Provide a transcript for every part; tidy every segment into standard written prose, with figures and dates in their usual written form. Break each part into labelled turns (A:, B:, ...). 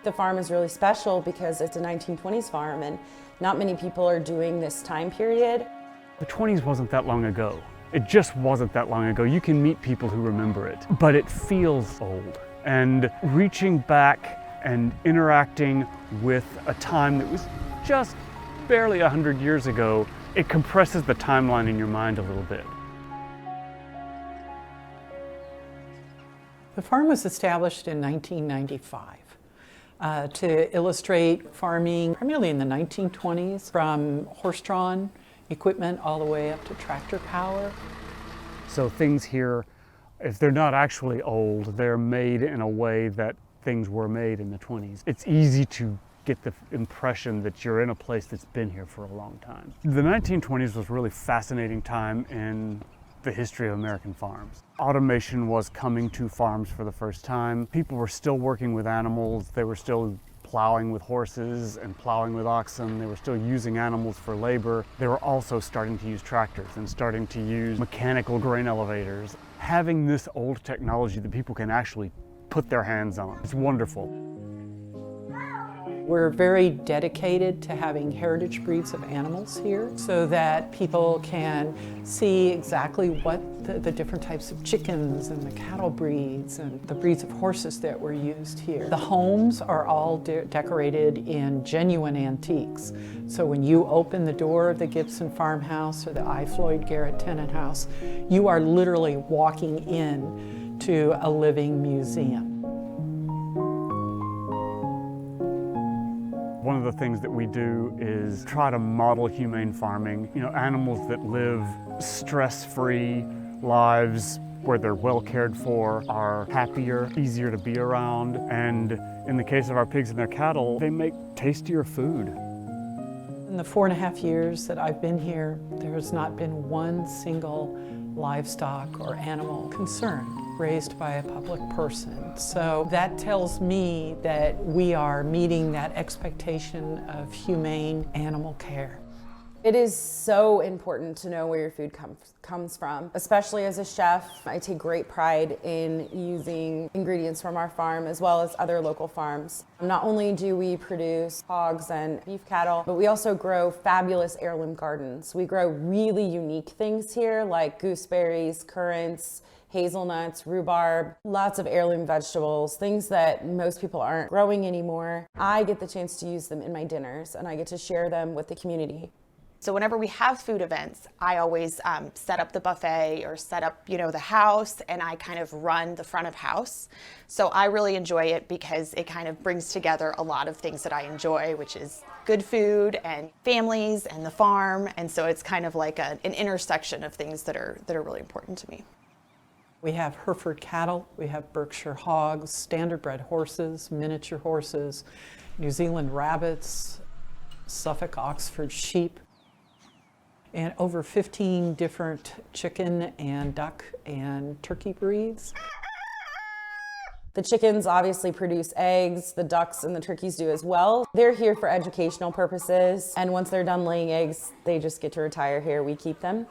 A: The farm is really special because it's a 1920s farm and not many people are doing this time period.
B: The 20s wasn't that long ago. It just wasn't that long ago. You can meet people who remember it, but it feels old. And reaching back and interacting with a time that was just barely 100 years ago, it compresses the timeline in your mind a little bit.
C: The farm was established in 1995 to illustrate farming primarily in the 1920s, from horse-drawn equipment all the way up to tractor power.
B: So things here, if they're not actually old, they're made in a way that things were made in the 20s. It's easy to get the impression that you're in a place that's been here for a long time. The 1920s was a really fascinating time in the history of American farms. Automation was coming to farms for the first time. People were still working with animals. They were still plowing with horses and plowing with oxen. They were still using animals for labor. They were also starting to use tractors and starting to use mechanical grain elevators. Having this old technology that people can actually put their hands on, it's wonderful.
C: We're very dedicated to having heritage breeds of animals here so that people can see exactly what the different types of chickens and the cattle breeds and the breeds of horses that were used here. The homes are all decorated in genuine antiques. So when you open the door of the Gibson farmhouse or the I. Floyd Garrett tenant house, you are literally walking in to a living museum.
B: One of the things that we do is try to model humane farming. You know, animals that live stress-free lives where they're well cared for are happier, easier to be around, and in the case of our pigs and their cattle, they make tastier food.
C: In the 4.5 years that I've been here, there has not been one single livestock or animal concern raised by a public person. So that tells me that we are meeting that expectation of humane animal care.
A: It is so important to know where your food comes from. Especially as a chef, I take great pride in using ingredients from our farm as well as other local farms. Not only do we produce hogs and beef cattle, but we also grow fabulous heirloom gardens. We grow really unique things here like gooseberries, currants, hazelnuts, rhubarb, lots of heirloom vegetables, things that most people aren't growing anymore. I get the chance to use them in my dinners and I get to share them with the community.
D: So whenever we have food events, I always set up the buffet or set up, the house, and I kind of run the front of house. So I really enjoy it because it kind of brings together a lot of things that I enjoy, which is good food and families and the farm. And so it's kind of like an intersection of things that are really important to me.
C: We have Hereford cattle, we have Berkshire hogs, standard-bred horses, miniature horses, New Zealand rabbits, Suffolk Oxford sheep, and over 15 different chicken and duck and turkey breeds.
A: The chickens obviously produce eggs, the ducks and the turkeys do as well. They're here for educational purposes, and once they're done laying eggs, they just get to retire here. We keep them.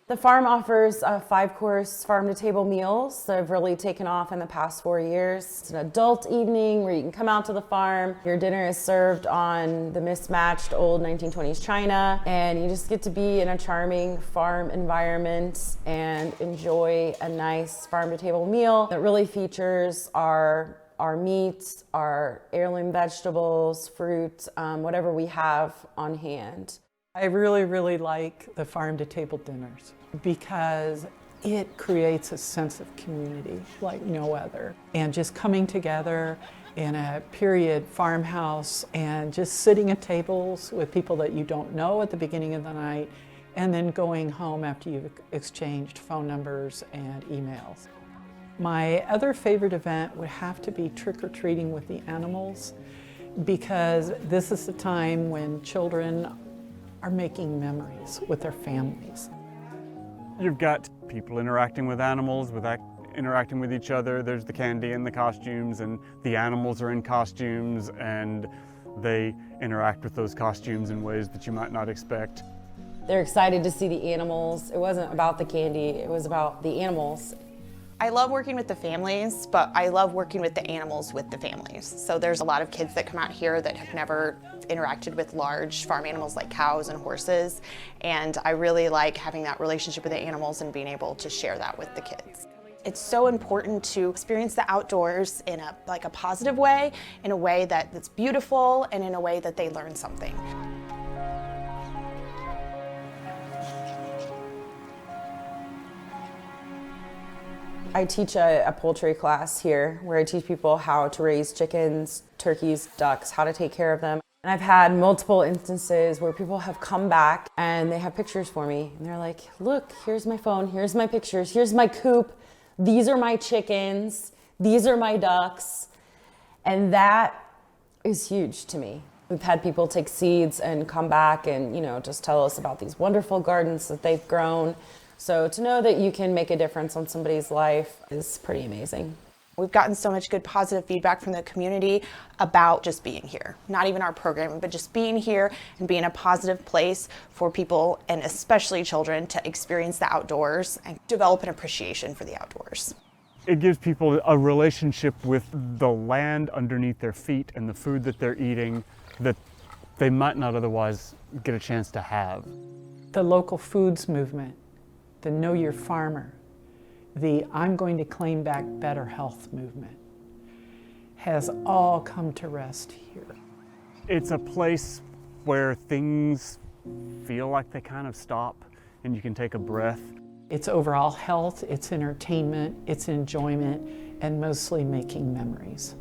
A: The farm offers 5-course farm-to-table meals that have really taken off in the past 4 years. It's an adult evening where you can come out to the farm. Your dinner is served on the mismatched old 1920s china, and you just get to be in a charming farm environment and enjoy a nice farm-to-table meal that really features our meats, our heirloom vegetables, fruit, whatever we have on hand.
C: I really, really like the farm-to-table dinners because it creates a sense of community like no other. And just coming together in a period farmhouse and just sitting at tables with people that you don't know at the beginning of the night and then going home after you've exchanged phone numbers and emails. My other favorite event would have to be trick-or-treating with the animals because this is the time when children are making memories with their families.
B: You've got people interacting with animals, interacting with each other. There's the candy and the costumes, and the animals are in costumes, and they interact with those costumes in ways that you might not expect.
A: They're excited to see the animals. It wasn't about the candy, it was about the animals.
D: I love working with the families, but I love working with the animals with the families. So there's a lot of kids that come out here that have never interacted with large farm animals like cows and horses, and I really like having that relationship with the animals and being able to share that with the kids. It's so important to experience the outdoors in a positive way, in a way that's beautiful, and in a way that they learn something.
A: I teach a poultry class here where I teach people how to raise chickens, turkeys, ducks, how to take care of them. And I've had multiple instances where people have come back and they have pictures for me. And they're like, look, here's my phone, here's my pictures, here's my coop. These are my chickens, these are my ducks. And that is huge to me. We've had people take seeds and come back and, just tell us about these wonderful gardens that they've grown. So to know that you can make a difference on somebody's life is pretty amazing.
D: We've gotten so much good positive feedback from the community about just being here. Not even our programming, but just being here and being a positive place for people, and especially children, to experience the outdoors and develop an appreciation for the outdoors.
B: It gives people a relationship with the land underneath their feet and the food that they're eating that they might not otherwise get a chance to have.
C: The local foods movement, the Know Your Farmer, the I'm going to claim back better health movement has all come to rest here.
B: It's a place where things feel like they kind of stop and you can take a breath.
C: It's overall health, it's entertainment, it's enjoyment, and mostly making memories.